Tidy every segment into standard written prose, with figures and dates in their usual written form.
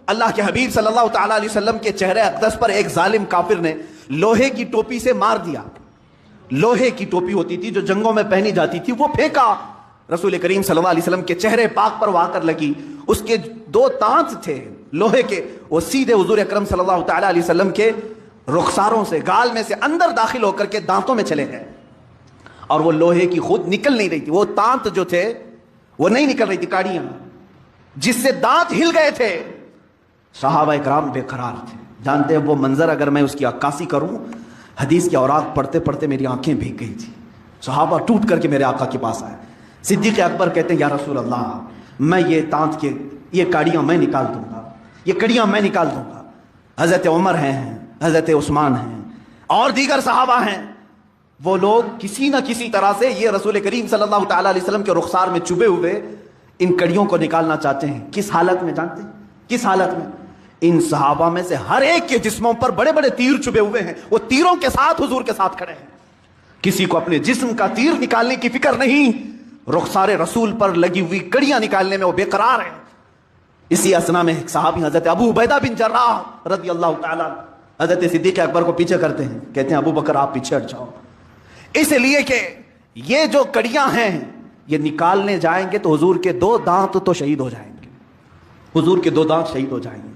اللہ کے حبیب صلی اللہ تعالیٰ علیہ وسلم کے چہرے اقدس پر ایک ظالم کافر نے لوہے کی ٹوپی سے مار دیا. لوہے کی ٹوپی ہوتی تھی جو جنگوں میں پہنی جاتی تھی, وہ پھینکا. رسول کریم صلی اللہ علیہ وسلم کے چہرے پاک پر وہ آ کر لگی. اس کے 2 دانت تھے لوہے کے, وہ سیدھے حضور اکرم صلی اللہ تعالیٰ علیہ وسلم کے رخساروں سے, گال میں سے اندر داخل ہو کر کے دانتوں میں چلے گئے, اور وہ لوہے کی خود نکل نہیں رہی تھی. وہ دانت جو تھے وہ نہیں نکل رہی تھی, کاڑیاں جس سے دانت ہل گئے تھے. صحابہ اکرام بے قرار تھے. جانتے ہیں وہ منظر اگر میں اس کی عکاسی کروں, حدیث کی اوراق پڑھتے پڑھتے میری آنکھیں بھیگ گئی تھی. صحابہ ٹوٹ کر کے میرے آقا کے پاس آئے. صدیق اکبر کہتے ہیں یا رسول اللہ, میں یہ دانت کے یہ کاڑیاں میں نکال دوں گا, یہ کڑیاں میں نکال دوں گا. حضرت عمر ہیں, حضرت عثمان ہیں, اور دیگر صحابہ ہیں. وہ لوگ کسی نہ کسی طرح سے یہ رسول کریم صلی اللہ تعالیٰ علیہ وسلم کے رخسار میں چبھے ہوئے ان کڑیوں کو نکالنا چاہتے ہیں. کس حالت میں جانتے ہیں؟ کس حالت میں؟ ان صحابہ میں سے ہر ایک کے جسموں پر بڑے بڑے تیر چبھے ہوئے ہیں. وہ تیروں کے ساتھ حضور کے ساتھ کھڑے ہیں. کسی کو اپنے جسم کا تیر نکالنے کی فکر نہیں, رخسار رسول پر لگی ہوئی کڑیاں نکالنے میں وہ بے قرار ہیں. اسی اسنا میں ایک صحابی حضرت ابو عبیدہ بن جراح رضی اللہ تعالیٰ حضرت صدیق اکبر کو پیچھے کرتے ہیں, کہتے ہیں ابو بکر آپ پیچھے ہٹ جاؤ, اس لیے کہ یہ جو کڑیاں ہیں یہ نکالنے جائیں گے تو حضور کے 2 دانت تو شہید ہو جائیں گے. حضور کے 2 دانت شہید ہو جائیں گے.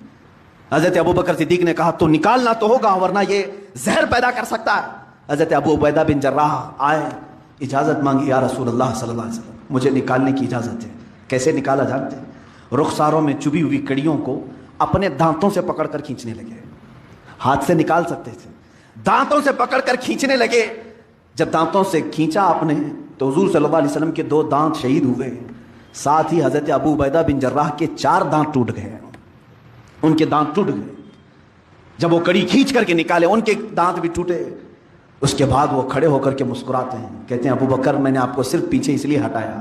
حضرت ابو بکر صدیق نے کہا تو نکالنا تو ہوگا ورنہ یہ زہر پیدا کر سکتا ہے. حضرت ابو عبیدہ بن جراح آئے, اجازت مانگی, یا رسول اللہ صلی اللہ علیہ وسلم مجھے نکالنے کی اجازت ہے. کیسے نکالا جانتے ہیں؟ رخساروں میں چبھی ہوئی کڑیوں کو اپنے دانتوں سے پکڑ کر کھینچنے لگے. ہاتھ سے نکال سکتے تھے, دانتوں سے پکڑ کر کھینچنے لگے. جب دانتوں سے کھینچا اپنے تو حضور صلی اللہ علیہ وسلم کے 2 دانت شہید ہوئے. ساتھ ہی حضرت ابو عبیدہ بن جراح کے 4 دانت ٹوٹ گئے. ان کے دانت ٹوٹ گئے. جب وہ کڑی کھینچ کر کے نکالے ان کے دانت بھی ٹوٹے. اس کے بعد وہ کھڑے ہو کر کے مسکراتے ہیں, کہتے ہیں ابو بکر میں نے آپ کو صرف پیچھے اس لیے ہٹایا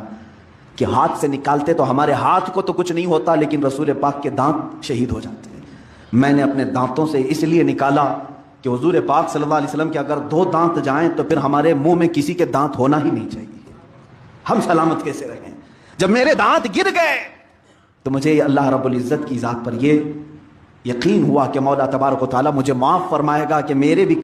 کہ ہاتھ سے نکالتے تو ہمارے ہاتھ کو تو کچھ نہیں ہوتا لیکن رسول پاک کے دانت شہید ہو جاتے ہیں. میں نے اپنے دانتوں سے اس لیے نکالا کہ حضور پاک صلی اللہ علیہ وسلم کے اگر 2 دانت جائیں تو پھر ہمارے منہ میں کسی کے دانت ہونا ہی نہیں چاہیے, ہم سلامت کیسے رہیں. جب میرے دانت گر گئے تو مجھے اللہ رب العزت کی ذات پر یہ یقین ہوا کہ مولا تبارک و تعالیٰ مجھے معاف فرمائے گا کہ میرے بھی